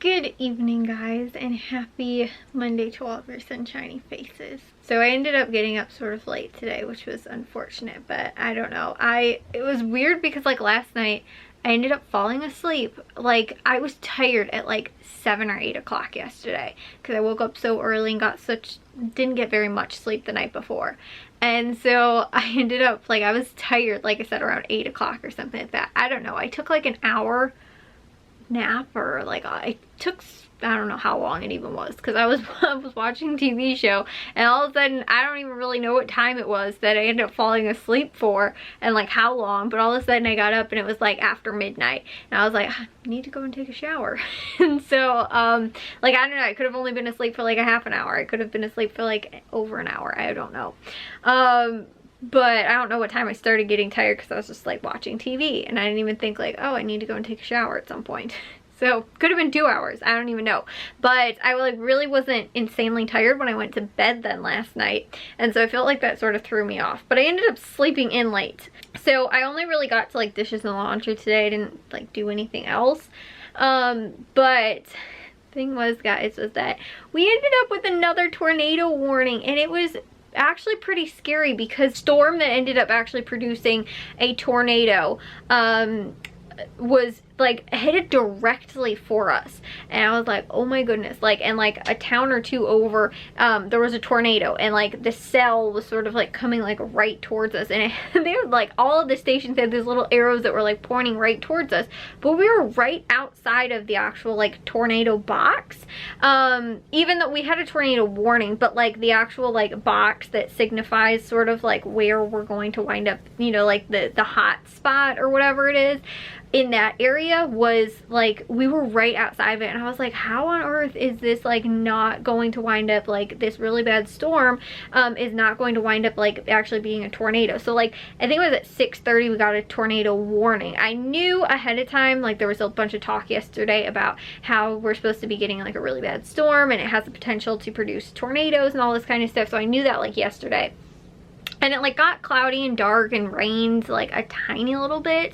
Good evening, guys, and happy Monday to all of your sunshiny faces. So I ended up getting up sort of late today, which was unfortunate, but I don't know. It was weird because like last night I ended up falling asleep. Like I was tired at like 7 or 8 o'clock yesterday because I woke up so early and didn't get very much sleep the night before. And so I ended up like, I was tired, like I said, around 8 o'clock or something like that. I don't know. I took like an hour nap, or like I don't know how long it even was, because I was watching a TV show, and all of a sudden I don't even really know what time it was that I ended up falling asleep for and like how long, but all of a sudden I got up and it was like after midnight, and I was like, I need to go and take a shower. And so like I don't know, I could have only been asleep for like a half an hour. I could have been asleep for like over an hour. I don't know. But I don't know what time I started getting tired, because I was just like watching TV and I didn't even think like, oh, I need to go and take a shower at some point. So could have been 2 hours, I don't even know. But I like really wasn't insanely tired when I went to bed then last night, and so I felt like that sort of threw me off. But I ended up sleeping in late, so I only really got to like dishes and laundry today. I didn't like do anything else. But thing was, guys, was that we ended up with another tornado warning, and it was actually pretty scary, because storm that ended up actually producing a tornado was like headed directly for us, and I was like, oh my goodness. Like, and like a town or two over, there was a tornado, and like the cell was sort of like coming like right towards us, and they were like, all of the stations had these little arrows that were like pointing right towards us, but we were right outside of the actual like tornado box. Even though we had a tornado warning, but like the actual like box that signifies sort of like where we're going to wind up, you know, like the hot spot or whatever it is in that area, was like, we were right outside of it, and I was like, how on earth is this like not going to wind up, like this really bad storm is not going to wind up like actually being a tornado? So like, I think it was at 6:30 we got a tornado warning. I knew ahead of time, like there was a bunch of talk yesterday about how we're supposed to be getting like a really bad storm, and it has the potential to produce tornadoes and all this kind of stuff, so I knew that like yesterday. And it like got cloudy and dark and rained like a tiny little bit.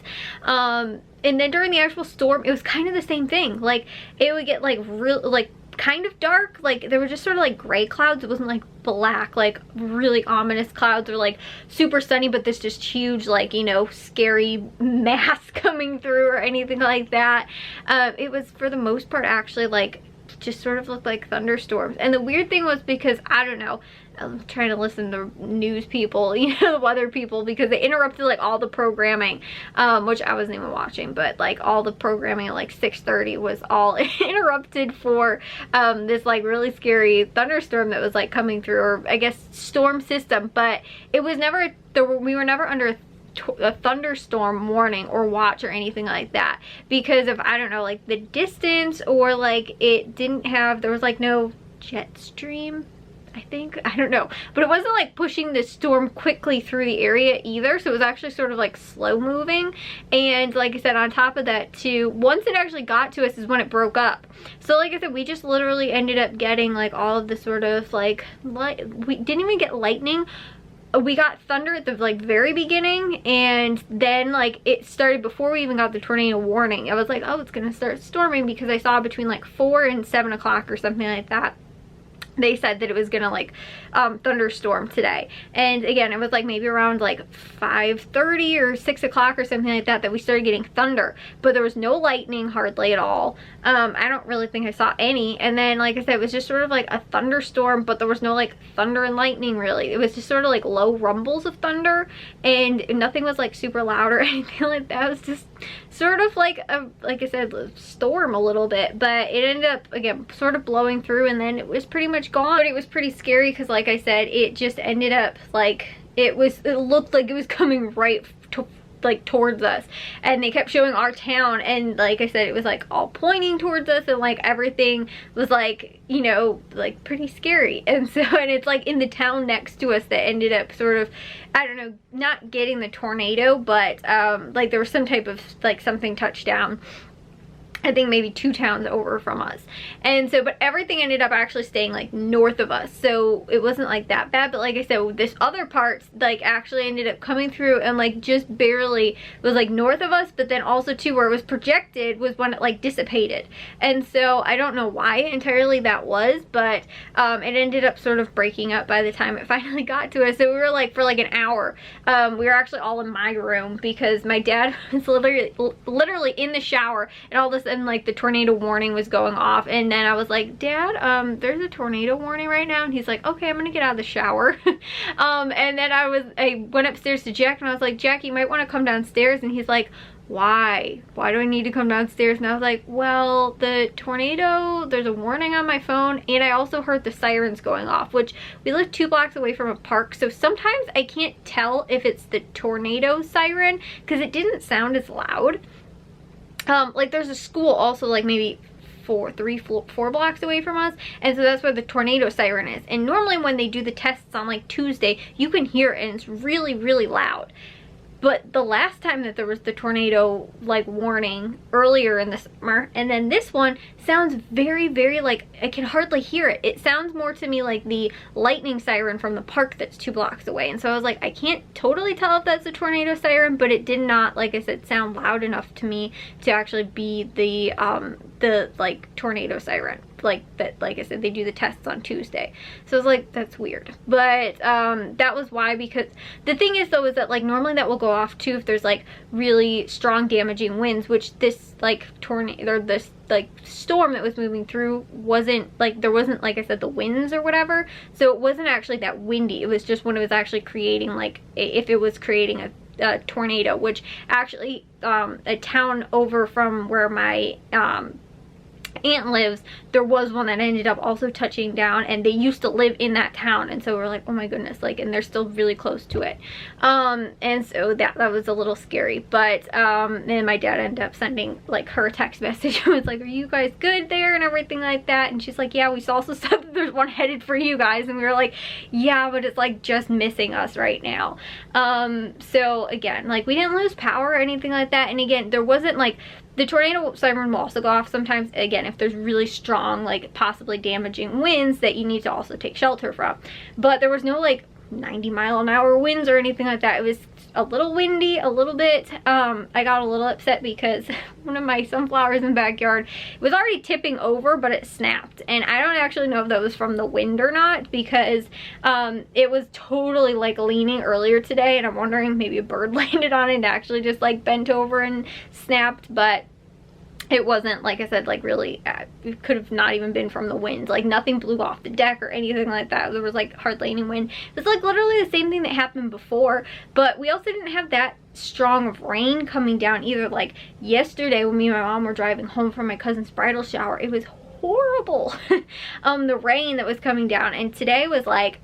And then during the actual storm, it was kind of the same thing. Like it would get like real, like kind of dark. Like there were just sort of like gray clouds. It wasn't like black, like really ominous clouds, or like super sunny, but this just huge, like, you know, scary mass coming through or anything like that. It was for the most part actually like just sort of looked like thunderstorms. And the weird thing was, because I don't know, I'm trying to listen to news people, you know, the weather people, because they interrupted like all the programming, which I wasn't even watching, but like all the programming at like 6:30 was all interrupted for this like really scary thunderstorm that was like coming through, or I guess storm system. But it was never, we were never under a thunderstorm warning or watch or anything like that, because of, I don't know, like the distance, or like it didn't have, there was like no jet stream, I think, I don't know, but it wasn't like pushing the storm quickly through the area either, so it was actually sort of like slow moving. And like I said, on top of that too, once it actually got to us is when it broke up. So like I said, we just literally ended up getting like all of the sort of like we didn't even get lightning. We got thunder at the like very beginning, and then like it started before we even got the tornado warning. I was like, oh, it's gonna start storming, because I saw between like 4 and 7 o'clock or something like that, they said that it was gonna like thunderstorm today. And again, it was like maybe around like 5:30 or 6 o'clock or something like that we started getting thunder, but there was no lightning hardly at all. I don't really think I saw any. And then like I said, it was just sort of like a thunderstorm, but there was no like thunder and lightning really. It was just sort of like low rumbles of thunder, and nothing was like super loud or anything like that. It was just sort of like a, like I said, storm a little bit, but it ended up again sort of blowing through, and then it was pretty much gone. But it was pretty scary, because like I said, it just ended up like it looked like it was coming right to like towards us, and they kept showing our town, and like I said, it was like all pointing towards us, and like everything was like, you know, like pretty scary. And so, and it's like in the town next to us that ended up sort of, I don't know, not getting the tornado, but like there was some type of like something touched down. I think maybe 2 towns over from us. And so, but everything ended up actually staying like north of us. So it wasn't like that bad. But like I said, this other part like actually ended up coming through and like just barely was like north of us. But then also too, where it was projected was when it like dissipated. And so I don't know why entirely that was, but it ended up sort of breaking up by the time it finally got to us. So we were like for like an hour. We were actually all in my room because my dad was literally in the shower, and all this, and like the tornado warning was going off. And then I was like, Dad, there's a tornado warning right now. And he's like, okay, I'm gonna get out of the shower. And then I went upstairs to Jack and I was like, Jack, you might want to come downstairs. And he's like, why do I need to come downstairs? And I was like, well, the tornado, there's a warning on my phone, and I also heard the sirens going off, which we live 2 blocks away from a park, so sometimes I can't tell if it's the tornado siren because it didn't sound as loud. Like there's a school also like maybe 4 blocks away from us, and so that's where the tornado siren is. And normally when they do the tests on like Tuesday, you can hear it and it's really, really loud. But the last time that there was the tornado like warning earlier in the summer, and then this one sounds very, very like, I can hardly hear it. It sounds more to me like the lightning siren from the park that's 2 blocks away. And so I was like, I can't totally tell if that's a tornado siren, but it did not, like I said, sound loud enough to me to actually be the like tornado siren. Like that, like I said, they do the tests on Tuesday. So I was like, that's weird. But that was why, because the thing is though, is that like normally that will go off too if there's like really strong damaging winds, which this like tornado, or this like storm that was moving through wasn't like, there wasn't, like I said, the winds or whatever. So it wasn't actually that windy. It was just when it was actually creating like, if it was creating a tornado, which actually a town over from where my aunt lives, there was one that ended up also touching down, and they used to live in that town. And so we're like, oh my goodness, like, and they're still really close to it. And so that was a little scary. But then my dad ended up sending like her a text message. It was like, are you guys good there and everything like that? And she's like, yeah, we also said that there's one headed for you guys. And we were like, yeah, but it's like just missing us right now. So again, like we didn't lose power or anything like that. And again, there wasn't like, the tornado siren will also go off sometimes, again, if there's really strong, like possibly damaging winds that you need to also take shelter from. But there was no like 90-mile-an-hour winds or anything like that. It was a little windy, a little bit. I got a little upset because one of my sunflowers in the backyard was already tipping over, but it snapped. And I don't actually know if that was from the wind or not, because it was totally like leaning earlier today, and I'm wondering maybe a bird landed on it and actually just like bent over and snapped. But it wasn't, like I said, like really, it could have not even been from the wind. Like nothing blew off the deck or anything like that. There was like hardly any wind. It was like literally the same thing that happened before, but we also didn't have that strong of rain coming down either. Like yesterday when me and my mom were driving home from my cousin's bridal shower, it was horrible. The rain that was coming down. And today was like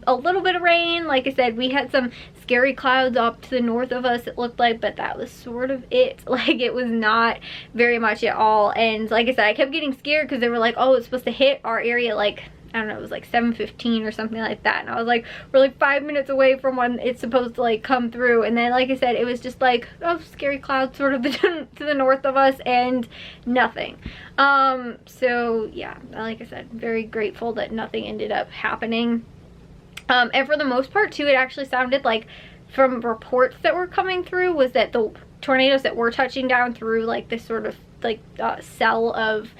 a little bit of rain. Like I said, we had some scary clouds up to the north of us, it looked like, but that was sort of it. Like it was not very much at all. And like I said, I kept getting scared because they were like, oh, it's supposed to hit our area like, I don't know, it was like 7:15 or something like that. And I was like, we're like 5 minutes away from when it's supposed to like come through. And then like I said, it was just like, oh, scary clouds sort of to the north of us and nothing. So yeah, like I said, very grateful that nothing ended up happening. And for the most part too, it actually sounded like, from reports that were coming through, was that the tornadoes that were touching down through like this sort of like cell of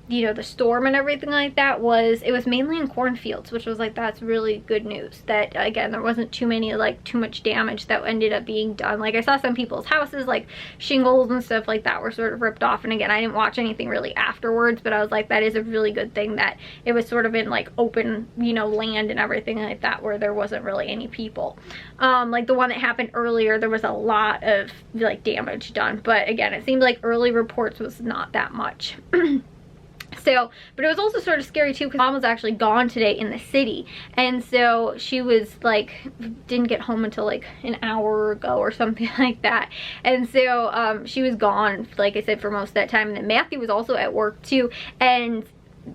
you know, the storm and everything like that, it was mainly in cornfields, which was like, that's really good news that again there wasn't too much damage that ended up being done. Like I saw some people's houses, like shingles and stuff like that, were sort of ripped off. And again, I didn't watch anything really afterwards, but I was like, that is a really good thing that it was sort of in like open, you know, land and everything like that, where there wasn't really any people. Like the one that happened earlier, there was a lot of like damage done, but again, it seemed like early reports was not that much. So, but it was also sort of scary too, because Mom was actually gone today in the city, and so she was like, didn't get home until like an hour ago or something like that. And so she was gone, like I said, for most of that time. And then Matthew was also at work too, and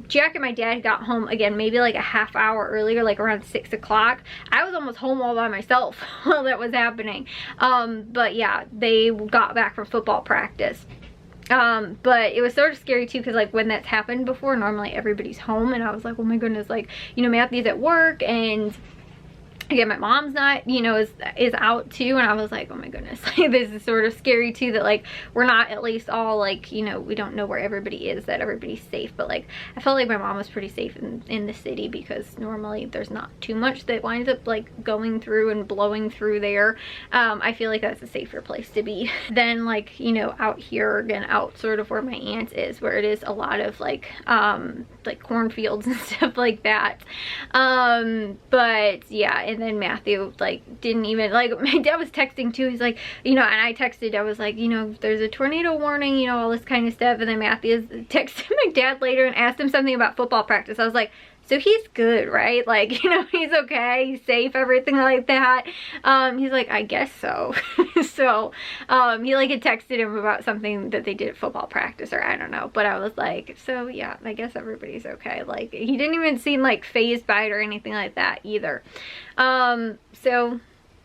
Jack and my dad got home again maybe like a half hour earlier, like around 6 o'clock. I was almost home all by myself while that was happening. But yeah, they got back from football practice. But it was sort of scary too, because like when that's happened before, normally everybody's home, and I was like, oh my goodness, like, you know, Matthew's at work, and again, my mom's not, you know, is out too, and I was like, oh my goodness, like, this is sort of scary too, that like we're not at least all like, you know, we don't know where everybody is, that everybody's safe. But like I felt like my mom was pretty safe in the city, because normally there's not too much that winds up like going through and blowing through there. I feel like that's a safer place to be than like, you know, out here, again, out sort of where my aunt is, where it is a lot of like cornfields and stuff like that. But yeah, and then Matthew like didn't even, like, my dad was texting too, he's like, you know, and I texted, I was like, you know, there's a tornado warning, you know, all this kind of stuff. And then Matthew texted my dad later and asked him something about football practice. I was like, so he's good, right? Like, you know, he's okay, he's safe, everything like that. He's like, I guess so. So he like had texted him about something that they did at football practice, or I don't know, but I was like, so yeah, I guess everybody's okay. Like, he didn't even seem like phased by it or anything like that either. So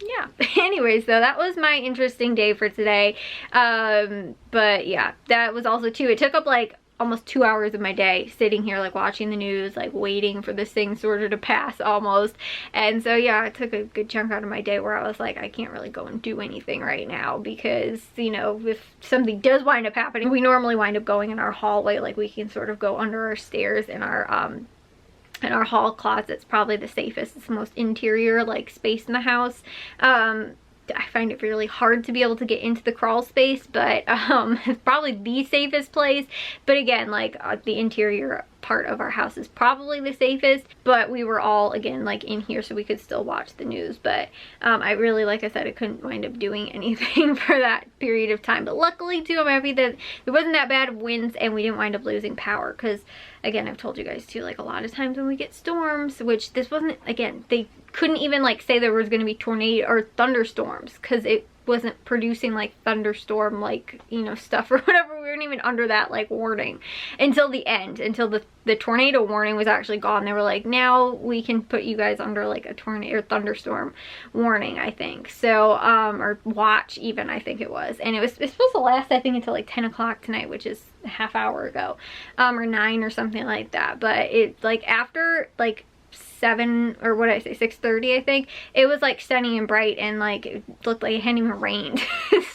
yeah, anyways, though, that was my interesting day for today. But yeah, that was also too, it took up like almost 2 hours of my day sitting here like watching the news, like waiting for this thing sort of to pass almost. And so yeah, it took a good chunk out of my day where I was like, I can't really go and do anything right now, because, you know, if something does wind up happening, we normally wind up going in our hallway, like we can sort of go under our stairs in our hall closet's probably the safest. It's the most interior like space in the house. I find it really hard to be able to get into the crawl space, but it's probably the safest place. But again, like the interior part of our house is probably the safest, but we were all, again, like in here so we could still watch the news. But I really, like I said, I couldn't wind up doing anything for that period of time. But luckily too, I'm happy that there wasn't that bad of winds and we didn't wind up losing power, because again, I've told you guys too, like a lot of times when we get storms, which this wasn't, again, they couldn't even like say there was going to be tornado or thunderstorms, because it wasn't producing like thunderstorm, like, you know, stuff or whatever. We weren't even under that like warning until the end, until the tornado warning was actually gone. They were like, now we can put you guys under like a tornado or thunderstorm warning, I think. So or watch even, I think it was. And it's supposed to last, I think, until like 10 o'clock tonight, which is a half hour ago, or 9 or something like that. But it, like, after like 7, or what did I say, 6:30, I think, it was like sunny and bright, and like it looked like it hadn't even rained.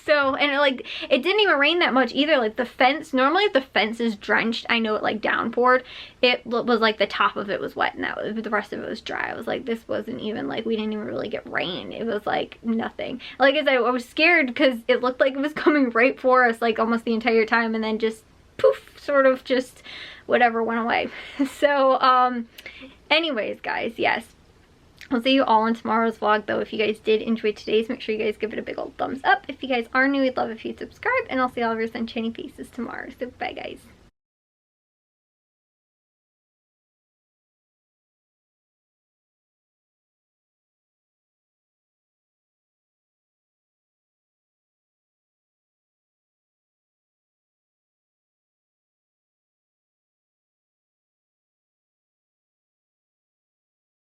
So, and it didn't even rain that much either. Like the fence, normally if the fence is drenched, I know it like downpoured, it was like the top of it was wet and the rest of it was dry. I was like, this wasn't even like, we didn't even really get rain. It was like nothing. Like I said, I was scared because it looked like it was coming right for us like almost the entire time, and then just poof, sort of just whatever went away. So anyways, guys, yes, I'll see you all in tomorrow's vlog, though. If you guys did enjoy today's, make sure you guys give it a big old thumbs up. If you guys are new, we'd love if you'd subscribe, and I'll see all of your sunshiny faces tomorrow. So bye, guys.